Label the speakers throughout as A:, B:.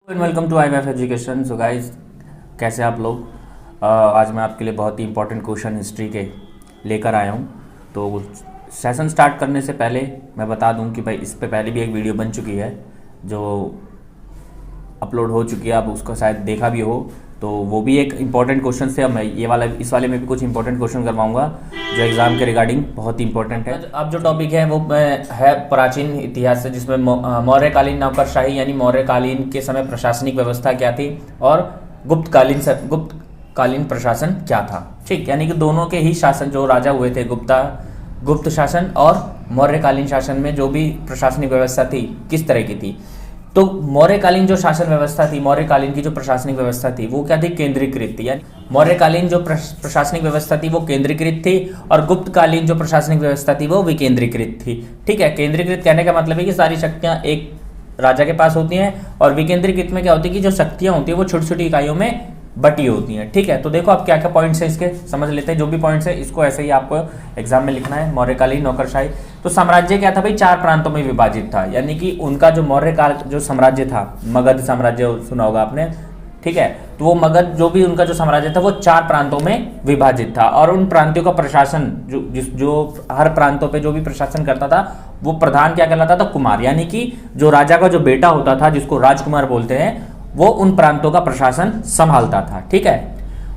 A: Welcome to IVF education. So guys, कैसे आप लोग। आज मैं आपके लिए बहुत ही इंपॉर्टेंट क्वेश्चन हिस्ट्री के लेकर आया हूँ। तो सेशन स्टार्ट करने से पहले मैं बता दूँ कि भाई इस पे पहले भी एक वीडियो बन चुकी है जो अपलोड हो चुकी है, आप उसको शायद देखा भी हो। तो वो भी एक इंपॉर्टेंट क्वेश्चन से मैं इस वाले में भी कुछ इंपॉर्टेंट क्वेश्चन करवाऊंगा जो एग्जाम के रिगार्डिंग बहुत ही इंपॉर्टेंट है। अब जो टॉपिक है वो है प्राचीन इतिहास से, जिसमें मौर्यकालीन नौकरशाही यानी मौर्यकालीन के समय प्रशासनिक व्यवस्था क्या थी और गुप्तकालीन प्रशासन क्या था। ठीक, यानी कि दोनों के ही शासन जो राजा हुए थे, गुप्त शासन और मौर्यकालीन शासन में जो भी प्रशासनिक व्यवस्था थी किस तरह की थी। तो मौर्यकालीन जो शासन व्यवस्था थी, मौर्यकालीन की जो प्रशासनिक व्यवस्था थी वो क्या थी, केंद्रीकृत थी। यानी मौर्यकालीन जो प्रशासनिक व्यवस्था थी वो केंद्रीकृत थी और गुप्तकालीन जो प्रशासनिक व्यवस्था थी वो विकेंद्रीकृत थी। ठीक है, केंद्रीकृत कहने का मतलब है कि सारी शक्तियां एक राजा के पास होती हैं और विकेंद्रीकृत में क्या होती है कि जो शक्तियां होती है वो छोटी छोटी इकाइयों में बटी होती हैं। ठीक है, तो देखो आप क्या क्या पॉइंट्स हैं इसके समझ लेते हैं। जो भी पॉइंट्स है इसको ऐसे ही आपको एग्जाम में लिखना है। मौर्यकालीन नौकरशाही, तो साम्राज्य क्या था भाई, 4 प्रांतों में विभाजित था। यानी कि उनका जो मौर्यकाल जो साम्राज्य था, मगध साम्राज्य सुना होगा आपने। ठीक है, तो वो मगध जो भी उनका जो साम्राज्य था वो 4 प्रांतों में विभाजित था और उन प्रांतों का प्रशासन जो हर प्रांतों पे जो भी प्रशासन करता था वो प्रधान क्या कहलाता था, कुमार। यानी कि जो राजा का जो बेटा होता था जिसको राजकुमार बोलते हैं, वो उन प्रांतों का प्रशासन संभालता था। ठीक है,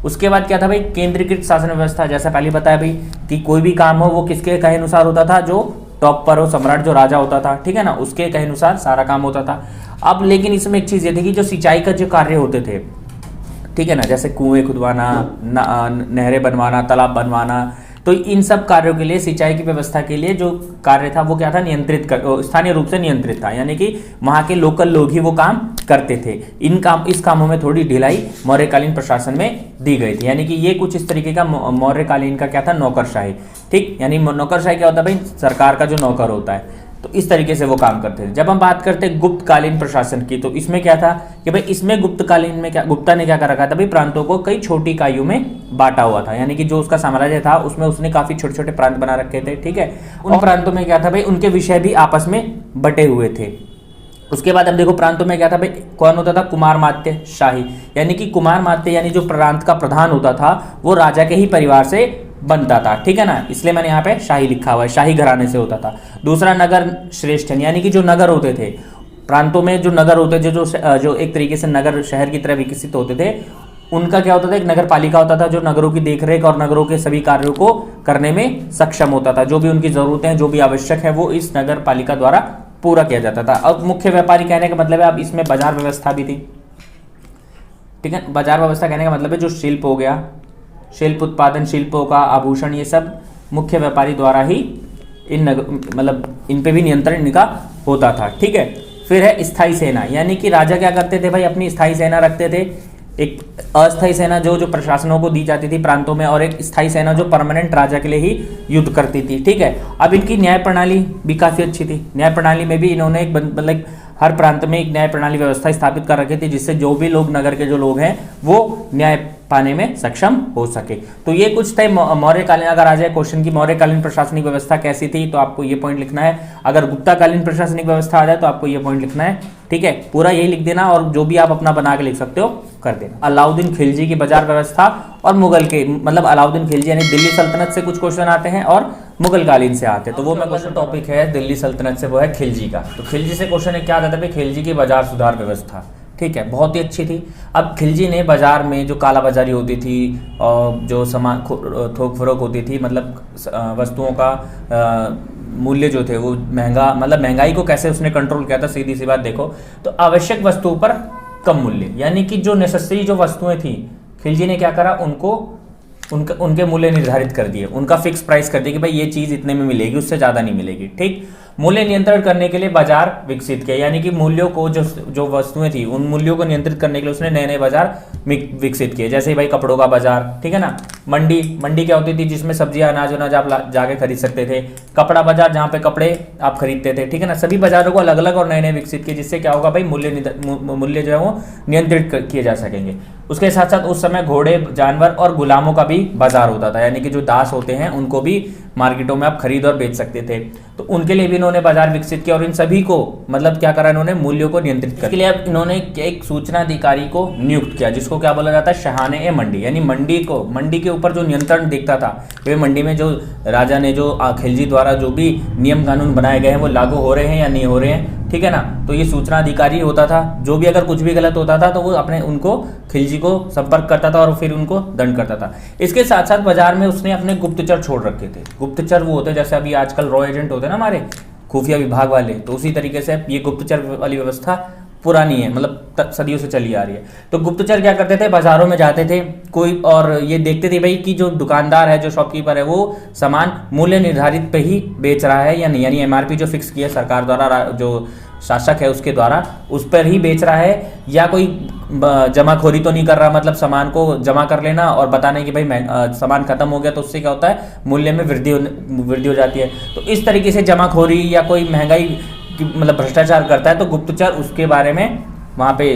A: उसके बाद क्या था भाई, केंद्रीकृत शासन व्यवस्था। जैसा पहले बताया भाई कि कोई भी काम हो वो किसके कहे अनुसार होता था, जो टॉप पर हो, सम्राट जो राजा होता था, ठीक है ना, उसके कहे अनुसार सारा काम होता था। अब लेकिन इसमें एक चीज ये थी कि जो सिंचाई का जो कार्य होते थे, ठीक है ना, जैसे कुएं खुदवाना, नहरें बनवाना, तालाब बनवाना, तो इन सब कार्यों के लिए, सिंचाई की व्यवस्था के लिए जो कार्य था वो क्या था, स्थानीय रूप से नियंत्रित था। यानी कि वहां के लोकल लोग ही वो काम करते थे। इस कामों में थोड़ी ढिलाई मौर्यकालीन प्रशासन में दी गई थी। यानी कि ये कुछ इस तरीके का मौर्यकालीन का क्या था, नौकरशाही। ठीक, यानी नौकरशाही क्या होता है भाई, सरकार का जो नौकर होता है, तो इस तरीके से वो काम करते थे। जब हम बात करते हैं गुप्तकालीन प्रशासन की, तो इसमें क्या था कि भाई इसमें गुप्तकालीन में क्या, गुप्ता ने क्या कर रखा था भाई, प्रांतों को कई छोटी इकाइयों में बांटा हुआ था। यानी कि जो उसका साम्राज्य था उसमें उसने काफी छोटे छोटे प्रांत बना रखे थे। ठीक है, उन प्रांतों में क्या था भाई, उनके विषय भी आपस में बटे हुए थे। उसके बाद अब देखो प्रांतों में क्या था भाई, कौन होता था, कुमार मात्य शाही। यानी कि कुमार मात्य यानी जो प्रांत का प्रधान होता था वो राजा के ही परिवार से बनता था। ठीक है ना, इसलिए मैंने यहाँ पे शाही लिखा हुआ है, शाही घराने से होता था। दूसरा नगर श्रेष्ठ, यानी कि जो नगर होते थे प्रांतों में, जो नगर होते थे, जो एक तरीके से नगर शहर की तरह विकसित होते थे, उनका क्या होता था, एक नगर पालिका होता था जो नगरों की देखरेख और नगरों के सभी कार्यों को करने में सक्षम होता था। जो भी उनकी जरूरतें, जो भी आवश्यक है वो इस नगर पालिका द्वारा पूरा किया जाता था। अब मुख्य व्यापारी कहने का मतलब है, अब इसमें बाजार व्यवस्था भी थी। ठीक है, बाजार व्यवस्था कहने का मतलब है जो शिल्प हो गया, शिल्प उत्पादन, शिल्पों का आभूषण, ये सब मुख्य व्यापारी द्वारा ही इन पे भी नियंत्रण इनका होता था। ठीक है, फिर है स्थायी सेना। यानी कि राजा क्या करते थे भाई, अपनी स्थायी सेना रखते थे। एक अस्थायी सेना जो प्रशासनों को दी जाती थी प्रांतों में, और एक स्थायी सेना जो परमानेंट राजा के लिए ही युद्ध करती थी। ठीक है, अब इनकी न्याय प्रणाली भी काफी अच्छी थी। न्याय प्रणाली में भी इन्होंने एक मतलब हर प्रांत में एक न्याय प्रणाली व्यवस्था स्थापित कर रखी थी, जिससे जो भी लोग, नगर के जो लोग हैं, वो न्याय पाने में सक्षम हो सके। तो ये कुछ थे मौर्यकालीन। अगर आ जाए क्वेश्चन की मौर्यकालीन प्रशासनिक व्यवस्था कैसी थी, तो आपको ये पॉइंट लिखना है। अगर गुप्ताकालीन प्रशासनिक व्यवस्था आ जाए तो आपको ये पॉइंट लिखना है। ठीक है, पूरा यही लिख देना और जो भी आप अपना बना के लिख सकते हो कर देना। अलाउद्दीन खिलजी की बाजार व्यवस्था और मुगल के, मतलब अलाउद्दीन खिलजी यानी दिल्ली सल्तनत से कुछ क्वेश्चन आते हैं और मुगल कालीन से आते हैं। तो वो मैं क्वेश्चन टॉपिक है दिल्ली सल्तनत से, वो है खिलजी का। तो खिलजी से क्वेश्चन है क्या आता है, खिलजी की बाजार सुधार व्यवस्था। ठीक है, बहुत ही अच्छी थी। अब खिलजी ने बाजार में जो काला बाजारी होती थी और जो सामान थोक फरोख होती थी, मतलब वस्तुओं का मूल्य जो थे वो महंगाई को कैसे उसने कंट्रोल किया था। सीधी सी बात देखो, तो आवश्यक वस्तुओं पर कम मूल्य, यानी कि जो नेसेसरी जो वस्तुएं थी, खिलजी ने क्या करा, उनके मूल्य निर्धारित कर दिए, उनका फिक्स प्राइस कर दिया कि भाई ये चीज इतने में मिलेगी, उससे ज्यादा नहीं मिलेगी। ठीक, मूल्य नियंत्रण करने के लिए बाजार विकसित किया। यानी कि मूल्यों को जो वस्तुएं थी उन मूल्यों को नियंत्रित करने के लिए उसने नए नए बाजार विकसित किए। जैसे भाई कपड़ों का बाजार, ठीक है ना, मंडी क्या होती थी जिसमें सब्जियां, अनाज आप जाके खरीद सकते थे। कपड़ा बाजार जहाँ पे कपड़े आप खरीदते थे। ठीक है ना, सभी बाजारों को अलग अलग और नए नए विकसित किए, जिससे क्या होगा भाई, मूल्य जो है वो नियंत्रित किए जा सकेंगे। उसके साथ साथ उस समय घोड़े, जानवर और गुलामों का भी बाजार होता था। यानी कि जो दास होते हैं उनको भी मार्केटों में आप खरीद और बेच सकते थे। तो उनके लिए भी इन्होंने बाजार विकसित किया और इन सभी को मतलब क्या करा इन्होंने, मूल्यों को नियंत्रित करने के लिए अब इन्होंने एक सूचना अधिकारी को नियुक्त किया, जिसको क्या बोला जाता है, शहाने ए मंडी, यानी मंडी के ऊपर जो नियंत्रण देखता था, वे मंडी में जो राजा ने जो खिलजी द्वारा जो भी नियम कानून बनाए गए हैं वो लागू हो रहे हैं या नहीं हो रहे हैं, ठीक है ना। तो ये सूचना अधिकारी होता था, जो भी अगर कुछ भी गलत होता था तो वो अपने उनको खिलजी को संपर्क करता था और फिर उनको दंड करता था। इसके साथ साथ बाजार में उसने अपने गुप्तचर छोड़ रखे थे। गुप्तचर वो होते हैं जैसे अभी आजकल रॉ एजेंट होते हैं ना हमारे खुफिया विभाग वाले, तो उसी तरीके से ये गुप्तचर वाली व्यवस्था पुरानी है, मतलब सदियों से चली आ रही है। तो गुप्तचर क्या करते थे, बाजारों में जाते थे कोई और ये देखते थे भाई कि जो दुकानदार है, जो शॉपकीपर है, वो सामान मूल्य निर्धारित पे ही बेच रहा है या नहीं, यानी एमआरपी जो फिक्स की है सरकार द्वारा, जो शासक है उसके द्वारा, उस पर ही बेच रहा है या कोई जमाखोरी तो नहीं कर रहा, मतलब सामान को जमा कर लेना और बताने कि भाई सामान खत्म हो गया तो उससे क्या होता है, मूल्य में वृद्धि हो जाती है। तो इस तरीके से जमाखोरी या कोई महंगाई मतलब भ्रष्टाचार करता है तो गुप्तचर उसके बारे में वहाँ पे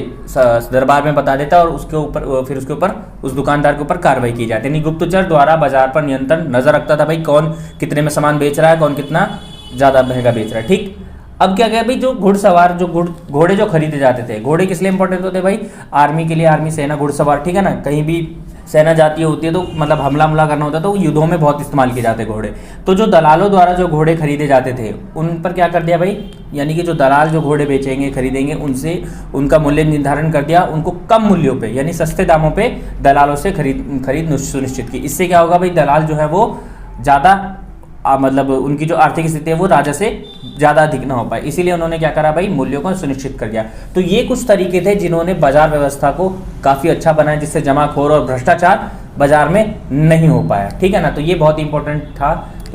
A: दरबार में बता देता है और उसके ऊपर उस दुकानदार के ऊपर कार्रवाई की जाती है। यानी गुप्तचर द्वारा बाजार पर नियंत्रण नजर रखता था, भाई कौन कितने में सामान बेच रहा है, कौन कितना ज्यादा महंगा बेच रहा है। ठीक, अब क्या गया भाई, जो घुड़सवार जो घोड़े जो खरीदे जाते थे, घोड़े किस लिए इंपॉर्टेंट होते भाई, आर्मी के लिए, आर्मी सेना घुड़सवार, ठीक है ना। कहीं भी सेना जाती होती है तो मतलब हमला करना होता है तो युद्धों में बहुत इस्तेमाल किए जाते घोड़े। तो जो दलालों द्वारा जो घोड़े खरीदे जाते थे उन पर क्या कर दिया भाई, यानी कि जो दलाल जो घोड़े बेचेंगे खरीदेंगे उनसे उनका मूल्य निर्धारण कर दिया, उनको कम मूल्यों पे यानी सस्ते दामों पे दलालों से खरीद सुनिश्चित की। इससे क्या होगा भाई, दलाल जो है वो ज़्यादा मतलब उनकी जो आर्थिक स्थिति है वो राजा से ज़्यादा अधिक ना हो पाए, इसीलिए उन्होंने क्या करा भाई, मूल्यों को सुनिश्चित कर दिया। तो ये कुछ तरीके थे जिन्होंने बाजार व्यवस्था को काफ़ी अच्छा बनाया, जिससे जमाखोर और भ्रष्टाचार बाजार में नहीं हो पाया, ठीक है ना। तो ये बहुत इंपॉर्टेंट था।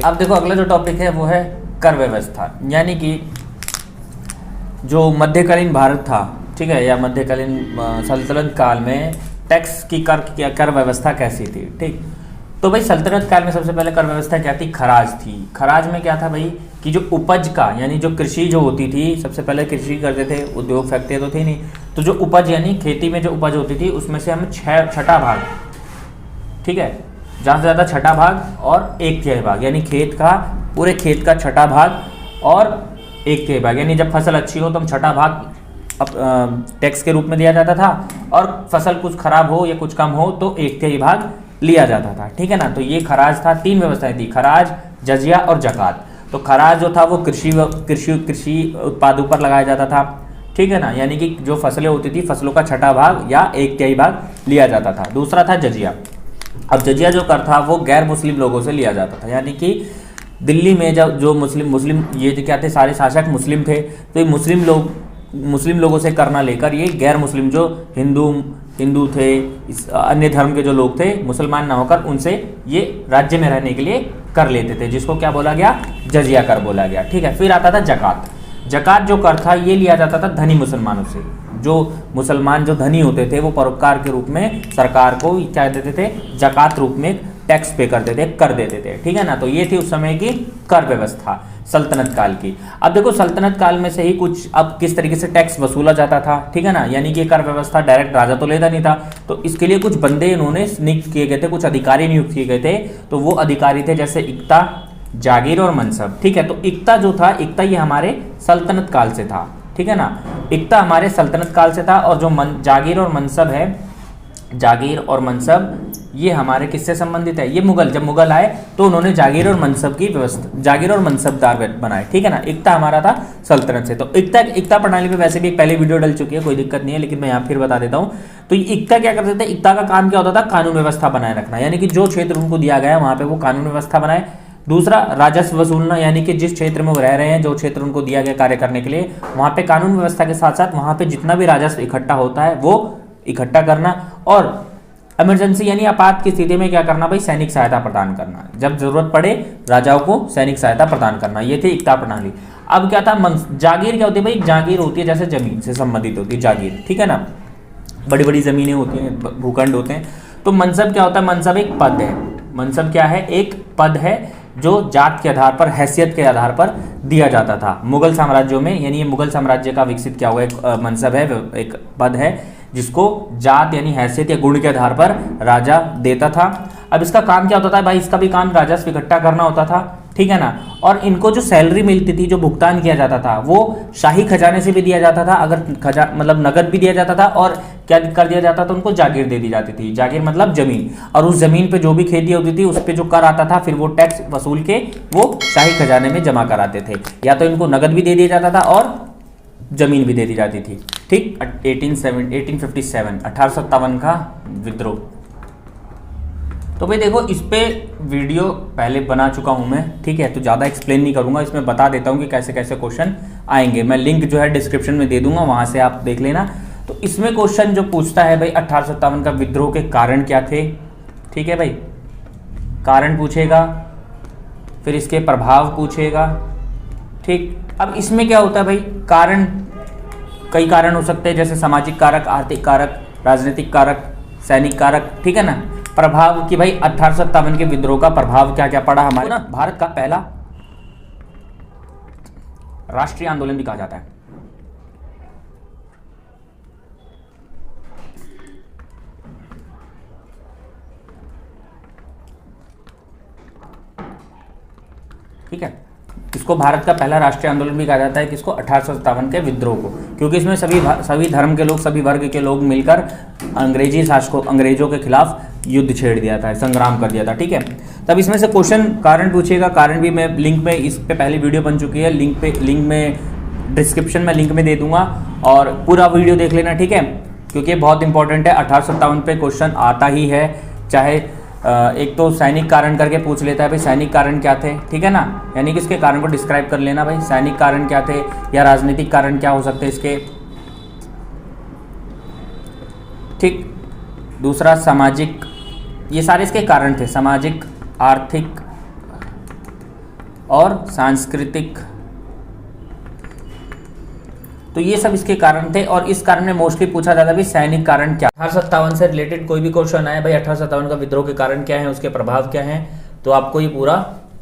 A: अब देखो अगला जो टॉपिक है वो है कर व्यवस्था, यानी कि जो मध्यकालीन भारत था, ठीक है, या मध्यकालीन सल्तनत काल में टैक्स की कर व्यवस्था कैसी थी। ठीक, तो भाई सल्तनत काल में सबसे पहले कर व्यवस्था क्या थी, खराज थी। खराज में क्या था भाई कि जो उपज का यानी जो कृषि जो होती थी, सबसे पहले कृषि करते थे, उद्योग फैक्ट्री तो थी नहीं, तो जो उपज यानी खेती में जो उपज होती थी उसमें से हमें छठा भाग, ठीक है, ज़्यादा से ज़्यादा छठा भाग और 1/3 भाग, यानी पूरे खेत का छठा भाग और 1/3 भाग, यानी जब फसल अच्छी हो तो हम छठा भाग अब टैक्स के रूप में दिया जाता था, और फसल कुछ खराब हो या कुछ कम हो तो 1/3 भाग लिया जाता था, ठीक है ना। तो ये खराज था। 3 व्यवस्थाएं थी, खराज, जजिया और जकात। तो खराज जो था वो कृषि उत्पादों पर लगाया जाता था, ठीक है ना, यानी कि जो फसलें होती थी फसलों का छठा भाग या 1/3 भाग लिया जाता था। दूसरा था जजिया। अब जजिया जो कर था वो गैर मुस्लिम लोगों से लिया जाता था, यानी कि दिल्ली में जब जो मुस्लिम ये जो क्या थे, सारे शासक मुस्लिम थे, तो ये मुस्लिम लोगों से करना लेकर ये गैर मुस्लिम जो हिंदू थे, अन्य धर्म के जो लोग थे, मुसलमान ना होकर, उनसे ये राज्य में रहने के लिए कर लेते थे, जिसको क्या बोला गया, जजिया कर बोला गया, ठीक है। फिर आता था जकात। जकात जो कर था ये लिया जाता था धनी मुसलमानों से। जो मुसलमान जो धनी होते थे वो परोपकार के रूप में सरकार को क्या देते थे, जकात रूप में टैक्स पे कर देते थे, ठीक है ना। तो ये थी उस समय की कर व्यवस्था सल्तनत काल की। अब देखो सल्तनत काल में से ही कुछ अब किस तरीके से टैक्स वसूला जाता था, ठीक है ना, यानी कि कर व्यवस्था डायरेक्ट राजा तो लेता नहीं था, तो इसके लिए कुछ बंदे इन्होंने नियुक्त किए गए थे, कुछ अधिकारी नियुक्त किए गए थे। तो वो अधिकारी थे जैसे इक्ता, जागीर और मनसब, ठीक है। तो इक्ता जो था, इक्ता ये हमारे सल्तनत काल से था, ठीक है ना, इक्ता हमारे सल्तनत काल से था। और जो जागीर और मनसब है, जागीर और मनसब ये हमारे किससे संबंधित है, ये जब मुगल आए तो उन्होंने जागीर और मनसब की व्यवस्था, जागीर और मनसबदार बनाए, ठीक है ना। इक्ता हमारा था सल्तनत से। तो इक्ता प्रणाली पे वैसे भी पहले वीडियो डल चुकी है, कोई दिक्कत नहीं है, लेकिन मैं यहाँ फिर बता देता हूँ। तो इक्ता क्या करते थे, इक्ता का काम क्या होता था, कानून व्यवस्था बनाए रखना, यानी कि जो क्षेत्र उनको दिया गया है वहाँ पे वो कानून व्यवस्था बनाए। दूसरा राजस्व वसूलना, यानी कि जिस क्षेत्र में वो रह रहे हैं, जो क्षेत्र उनको दिया गया कार्य करने के लिए, वहाँ पे कानून व्यवस्था के साथ साथ वहाँ पे जितना भी राजस्व इकट्ठा होता है वो इकट्ठा करना। और इमरजेंसी यानी आपात की स्थिति में क्या करना भाई, सैनिक सहायता प्रदान करना, जब जरूरत पड़े राजाओं को सैनिक सहायता प्रदान करना, ये थी इक्ता प्रणाली। अब क्या था, जागीर क्या होती है भाई, जागीर होती है जैसे जमीन से संबंधित होती है जागीर, ठीक है ना, बड़ी बड़ी जमीनें होती हैं, भूखंड होते हैं। तो मनसब क्या होता है, मनसब एक पद है, मनसब क्या है, एक पद है जो जात के आधार पर, हैसियत के आधार पर दिया जाता था मुगल साम्राज्यों में, यानी ये मुगल साम्राज्य का विकसित किया हुआ एक मनसब है, एक पद है जिसको जात यानी हैसियत या गुण के आधार पर राजा देता था। अब इसका काम क्या होता था भाई, इसका भी काम राजस्व इकट्ठा करना होता था, ठीक है ना। और इनको जो सैलरी मिलती थी, जो भुगतान किया जाता था, वो शाही खजाने से भी दिया जाता था, अगर मतलब नगद भी दिया जाता था, और क्या कर दिया जाता था, उनको जागीर दे दी जाती थी। जागीर मतलब जमीन, और उस जमीन पे जो भी खेती होती थी उस पे जो कर आता था, फिर वो टैक्स वसूल के वो शाही खजाने में जमा कराते थे। या तो इनको नगद भी दे दिया जाता था और जमीन भी दे दी जाती थी, ठीक। 1857 1857 का विद्रोह। तो भाई देखो, इस पे वीडियो पहले बना चुका हूं मैं, ठीक है, तो ज़्यादा एक्सप्लेन नहीं करूंगा, इसमें बता देता हूं कि कैसे कैसे क्वेश्चन आएंगे। मैं लिंक जो है डिस्क्रिप्शन में दे दूंगा, वहां से आप देख लेना। तो इसमें क्वेश्चन जो पूछता है भाई, 1857 का विद्रोह के कारण क्या थे, ठीक है भाई, कारण पूछेगा, फिर इसके प्रभाव पूछेगा, ठीक। अब इसमें क्या होता है भाई, कारण कई कारण हो सकते हैं, जैसे सामाजिक कारक, आर्थिक कारक, राजनीतिक कारक, सैनिक कारक, ठीक है ना। प्रभाव कि भाई 1857 के विद्रोह का प्रभाव क्या क्या पड़ा हमारे ना। भारत का पहला राष्ट्रीय आंदोलन भी कहा जाता है। ठीक है, इसको भारत का पहला राष्ट्रीय आंदोलन भी कहा जाता है, किसको, 1857 के विद्रोह को, क्योंकि इसमें सभी धर्म के लोग, सभी वर्ग के लोग मिलकर अंग्रेजी शासकों, अंग्रेजों के खिलाफ युद्ध छेड़ दिया था, संग्राम कर दिया था, ठीक है। तब इसमें से क्वेश्चन कारण पूछेगा। कारण भी मैं लिंक में, इस पे पहले वीडियो बन चुकी है, लिंक में डिस्क्रिप्शन में लिंक में दे दूंगा, और पूरा वीडियो देख लेना, ठीक है, क्योंकि बहुत इंपॉर्टेंट है। 1857 पे क्वेश्चन आता ही है, चाहे एक तो सैनिक कारण करके पूछ लेता है भाई, सैनिक कारण क्या थे, ठीक है ना, यानी कि इसके कारण को डिस्क्राइब कर लेना भाई, सैनिक कारण क्या थे, या राजनीतिक कारण क्या हो सकते हैं इसके, ठीक। दूसरा सामाजिक, ये सारे इसके कारण थे, सामाजिक, आर्थिक और सांस्कृतिक, तो ये सब इसके कारण थे। और इस कारण में मोस्टली पूछा जाता है भाई, सैनिक कारण क्या। 1857 से रिलेटेड कोई भी क्वेश्चन आए भाई, 1857 का विद्रोह के कारण क्या है, उसके प्रभाव क्या है, तो आपको ये पूरा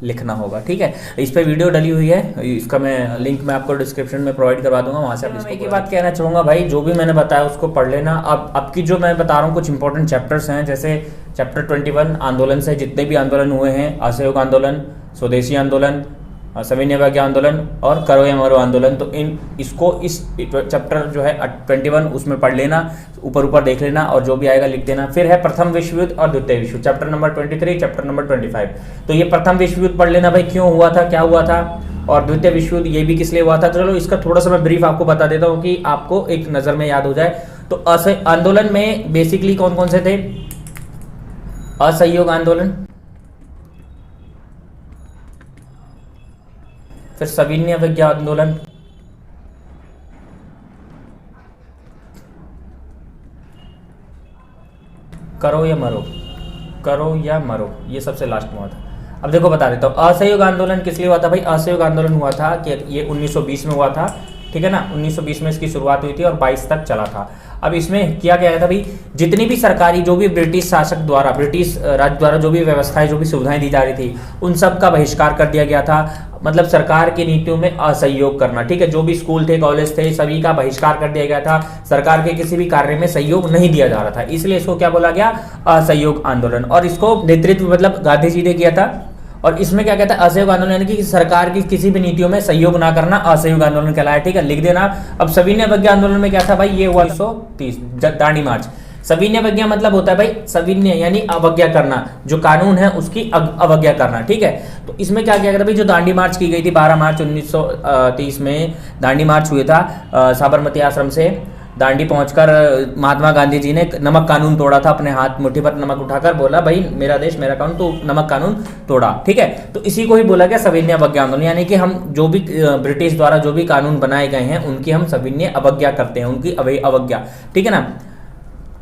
A: लिखना होगा, ठीक है। इस पे वीडियो डली हुई है, इसका मैं लिंक मैं आपको डिस्क्रिप्शन में प्रोवाइड करवा दूंगा, वहां से आप इसको। एक ही बात कहना चाहूँगा भाई, जो भी मैंने बताया उसको पढ़ लेना। अब की जो मैं बता रहा हूँ कुछ इंपॉर्टेंट चैप्टर्स हैं, जैसे चैप्टर 21 आंदोलन से जितने भी आंदोलन हुए हैं, असहयोग आंदोलन, स्वदेशी आंदोलन, सविनय अवज्ञा आंदोलन और करो या मरो आंदोलन, तो इस चैप्टर जो है 21 उसमें पढ़ लेना, ऊपर देख लेना, और जो भी आएगा लिख देना। फिर है प्रथम विश्व युद्ध और द्वितीय विश्व, चैप्टर नंबर 23, चैप्टर नंबर 25। तो ये प्रथम विश्व युद्ध पढ़ लेना भाई, क्यों हुआ था, क्या हुआ था, और द्वितीय विश्व युद्ध ये भी किस लिए हुआ था। चलो इसका थोड़ा सा मैं ब्रीफ आपको बता देता हूँ कि आपको एक नजर में याद हो जाए। तो आंदोलन में बेसिकली कौन कौन से थे, असहयोग आंदोलन, फिर सविनय अवज्ञा आंदोलन, करो या मरो, ये सबसे लास्ट में हुआ था। अब देखो बता देता हूँ, असहयोग आंदोलन किस लिए हुआ था भाई। असहयोग आंदोलन हुआ था कि ये 1920 में हुआ था, ठीक है ना, 1920 में इसकी शुरुआत हुई थी और 22 तक चला था। अब इसमें किया गया था भाई, जितनी भी सरकारी, जो भी ब्रिटिश शासक द्वारा, ब्रिटिश राज्य द्वारा जो भी व्यवस्थाएं, जो भी सुविधाएं दी जा रही थी, उन सब का बहिष्कार कर दिया गया था। मतलब सरकार की नीतियों में असहयोग करना, ठीक है, जो भी स्कूल थे, कॉलेज थे, सभी का बहिष्कार कर दिया गया था। सरकार के किसी भी कार्य में सहयोग नहीं दिया जा रहा था, इसलिए इसको क्या बोला गया, असहयोग आंदोलन। और इसको नेतृत्व मतलब गांधी जी ने किया था। और इसमें क्या कहता है, असहयोग आंदोलन, यानी कि सरकार की किसी भी नीतियों में सहयोग ना करना असहयोग आंदोलन कहलाया, ठीक है, लिख देना। अब सविनय अवज्ञा आंदोलन में क्या था भाई, ये हुआ 1930 दांडी मार्च। सविनय अवज्ञा मतलब होता है भाई, सविनय यानी अवज्ञा करना, जो कानून है उसकी अवज्ञा करना, ठीक है। तो इसमें क्या किया गया था भाई, जो दांडी मार्च की गई थी 12 मार्च 1930 में दांडी मार्च हुआ था, साबरमती आश्रम से दांडी पहुंचकर महात्मा गांधी जी ने नमक कानून तोड़ा था, अपने हाथ मुट्ठी पर नमक उठाकर बोला भाई मेरा देश मेरा कानून, तो नमक कानून तोड़ा, ठीक है। तो इसी को ही बोला गया सविनय अवज्ञा आंदोलन, यानी कि हम जो भी ब्रिटिश द्वारा जो भी कानून बनाए गए हैं उनकी हम सविनय अवज्ञा करते हैं, उनकी अवज्ञा, ठीक है ना।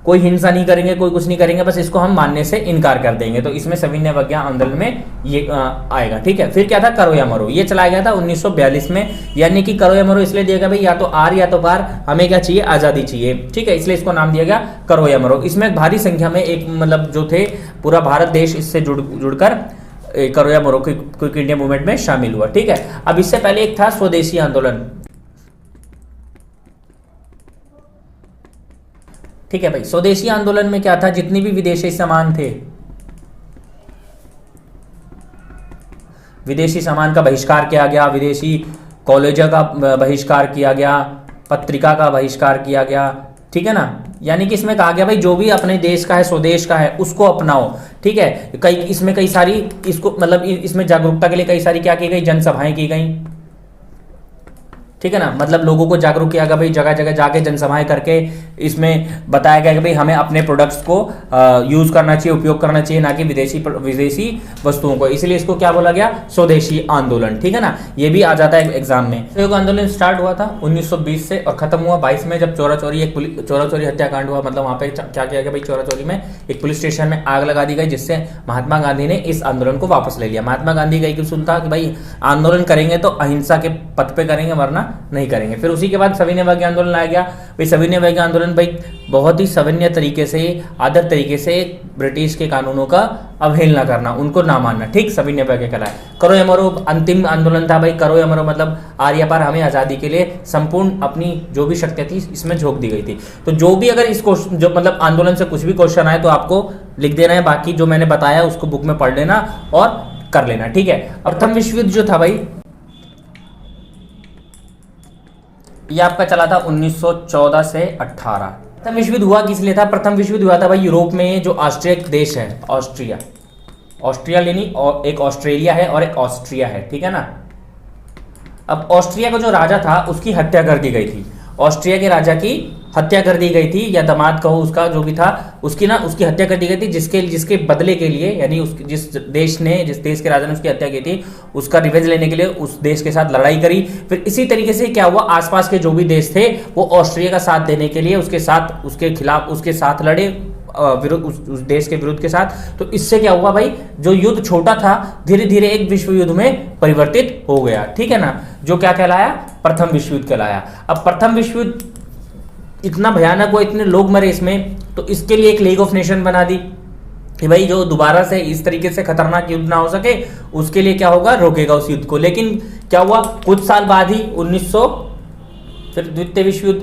A: कोई हिंसा नहीं करेंगे, कोई कुछ नहीं करेंगे, बस इसको हम मानने से इनकार कर देंगे। तो इसमें सविनय अवज्ञा आंदोलन में ये आएगा, ठीक है। फिर क्या था, करो या मरो, ये चलाया गया था 1942 में, यानी कि करो या मरो इसलिए दिया गया भाई, या तो आर या तो पार, हमें क्या चाहिए, आजादी चाहिए, ठीक है, इसलिए इसको नाम दिया गया करो या मरो। इसमें भारी संख्या में एक मतलब जो थे पूरा भारत देश इससे जुड़कर करो या मरो क्विट इंडिया मूवमेंट में शामिल हुआ, ठीक है। अब इससे पहले एक था स्वदेशी आंदोलन, ठीक है भाई। स्वदेशी आंदोलन में क्या था, जितनी भी विदेशी सामान थे, विदेशी सामान का बहिष्कार किया गया, विदेशी कॉलेजों का बहिष्कार किया गया, पत्रिका का बहिष्कार किया गया, ठीक है ना। यानी कि इसमें कहा गया भाई जो भी अपने देश का है, स्वदेश का है, उसको अपनाओ, ठीक है। इसमें कई सारी इसको मतलब इसमें जागरूकता के लिए कई सारी क्या की गई, जनसभाएं की गई, ठीक है ना। मतलब लोगों को जागरूक किया गया भाई, जगह जगह जाके जनसभाएं करके इसमें बताया गया कि भाई हमें अपने प्रोडक्ट्स को यूज करना चाहिए, उपयोग करना चाहिए, ना कि विदेशी वस्तुओं को। इसलिए इसको क्या बोला गया, स्वदेशी आंदोलन, ठीक है ना। ये भी आ जाता है एग्जाम में। सहयोग आंदोलन स्टार्ट हुआ था 1920 से और खत्म हुआ 22 में, जब चोरा चोरी हत्याकांड हुआ। मतलब वहां पे क्या किया गया भाई, चोरा चोरी में एक पुलिस स्टेशन में आग लगा दी गई, जिससे महात्मा गांधी ने इस आंदोलन को वापस ले लिया। महात्मा गांधी का एक सुनता कि भाई आंदोलन करेंगे तो अहिंसा के पथ पे करेंगे, वरना नहीं करेंगे। फिर उसी के बाद सविनय अवज्ञा आंदोलन आया गया। भाई सविनय अवज्ञा आंदोलन भाई बहुत ही सविनय तरीके से, आदर तरीके से ब्रिटिश के कानूनों का अवहेलना करना, उनको ना मानना, ठीक, सविनय अवज्ञा कहलाया। करो या मरो अंतिम आंदोलन था भाई। करो या मरो मतलब आर्य पार, हमें आजादी के लिए संपूर्ण अपनी जो भी शक्ति थी इसमें झोंक दी गई थी। तो जो भी अगर इस क्वेश्चन जो मतलब आंदोलन से कुछ भी क्वेश्चन आए तो आपको लिख देना है, बाकी जो मैंने बताया उसको बुक में पढ़ लेना और कर लेना, ठीक है। प्रथम विश्व युद्ध जो था भाई, ये आपका चला था 1914 से 18। प्रथम विश्व युद्ध हुआ किस लिए था? प्रथम विश्व युद्ध हुआ था भाई यूरोप में, जो ऑस्ट्रिया एक देश है, ऑस्ट्रिया लेनी, एक ऑस्ट्रेलिया है और एक ऑस्ट्रिया है, ठीक है ना। अब ऑस्ट्रिया का जो राजा था उसकी हत्या कर दी गई थी। ऑस्ट्रिया के राजा की हत्या कर दी गई थी, या दामाद कहो उसका जो भी था, उसकी हत्या कर दी गई थी, जिसके बदले के लिए, यानी जिस देश के राजा ने उसकी हत्या की थी, उसका रिवेंज लेने के लिए उस देश के साथ लड़ाई करी। फिर इसी तरीके से क्या हुआ, आसपास के जो भी देश थे वो ऑस्ट्रिया का साथ देने के लिए उसके साथ लड़े, उस देश के विरुद्ध के साथ। तो इससे क्या हुआ भाई, जो युद्ध छोटा था धीरे धीरे एक विश्व युद्ध में परिवर्तित हो गया, ठीक है ना, जो क्या कहलाया, प्रथम विश्व युद्ध कहलाया। अब प्रथम विश्व युद्ध इतना भयानक हुआ, इतने लोग मरे इसमें, तो इसके लिए एक लीग ऑफ नेशन बना दी कि भाई जो दोबारा से इस तरीके से खतरनाक युद्ध ना हो सके, उसके लिए क्या होगा, रोकेगा उस युद्ध को। लेकिन क्या हुआ, कुछ साल बाद ही 1900 फिर द्वितीय विश्व युद्ध,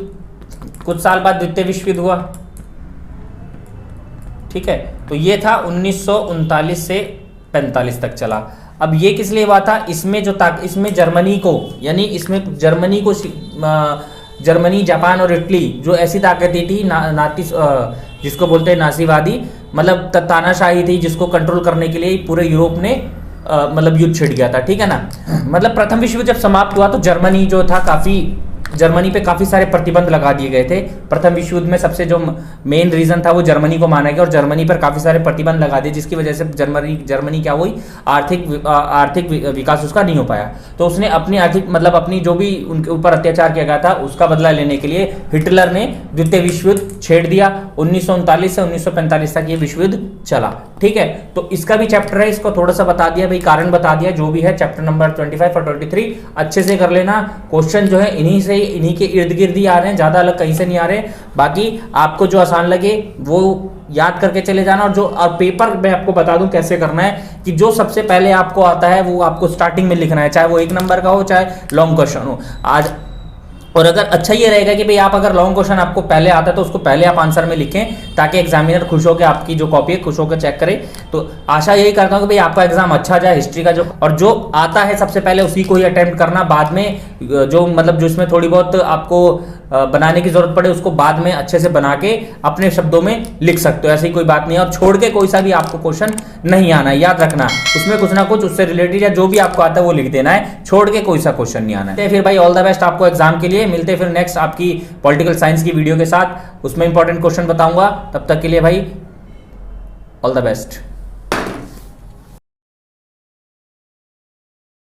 A: कुछ साल बाद द्वितीय विश्व युद्ध हुआ, ठीक है। तो ये था 1939 से 45 तक चला। अब ये किस लिए हुआ था, इसमें जर्मनी को, यानी इसमें जर्मनी, जापान और इटली जो ऐसी ताकतें थी जिसको बोलते हैं नासीवादी, मतलब तानाशाही थी, जिसको कंट्रोल करने के लिए पूरे यूरोप ने मतलब युद्ध छिड़ गया था, ठीक है ना। मतलब प्रथम विश्व युद्ध जब समाप्त हुआ तो जर्मनी पे काफी सारे प्रतिबंध लगा दिए गए थे। प्रथम विश्व युद्ध में सबसे जो मेन रीजन था वो जर्मनी को माना गया और जर्मनी पर काफी सारे प्रतिबंध लगा दिए, जिसकी वजह से जर्मनी क्या हुई, आर्थिक विकास उसका नहीं हो पाया। तो उसने अपनी जो भी उनके ऊपर अत्याचार किया गया था उसका बदला लेने के लिए हिटलर ने द्वितीय विश्व युद्ध छेड़ दिया। 1939 से 1945 तक ये विश्व युद्ध चला, ठीक है। तो इसका भी चैप्टर है, इसको थोड़ा सा बता दिया भाई, कारण बता दिया, जो भी है चैप्टर नंबर 25 और 23 अच्छे से कर लेना। क्वेश्चन जो है इन्हीं के इर्द गिर्द ही आ रहे हैं, ज्यादा अलग कहीं से नहीं आ रहे। बाकी आपको जो आसान लगे वो याद करके चले जाना। और पेपर मैं आपको बता दूं कैसे करना है, कि जो सबसे पहले आपको आता है वो आपको स्टार्टिंग में लिखना है, चाहे वो 1 नंबर का हो चाहे लॉन्ग क्वेश्चन हो आज। और अगर अच्छा ये रहेगा कि भाई आप अगर लॉन्ग क्वेश्चन आपको पहले आता है तो उसको पहले आप आंसर में लिखें, ताकि एग्जामिनर खुश होकर आपकी जो कॉपी है खुश होकर चेक करे। तो आशा यही करता हूं कि भाई आपका एग्जाम अच्छा जाए हिस्ट्री का, जो आता है सबसे पहले उसी को ही अटेम्प्ट करना। बाद में जो इसमें थोड़ी बहुत आपको बनाने की जरूरत पड़े उसको बाद में अच्छे से बना के अपने शब्दों में लिख सकते हो, ऐसी कोई बात नहीं है। और छोड़ के कोई सा भी आपको क्वेश्चन नहीं आना है, याद रखना, उसमें कुछ ना कुछ उससे रिलेटेड या जो भी आपको आता है वो लिख देना है, छोड़ के कोई सा क्वेश्चन नहीं आना है। फिर भाई ऑल द बेस्ट आपको एग्जाम के लिए। मिलते फिर नेक्स्ट आपकी पॉलिटिकल साइंस की वीडियो के साथ, उसमें इंपॉर्टेंट क्वेश्चन बताऊंगा। तब तक के लिए भाई ऑल द बेस्ट।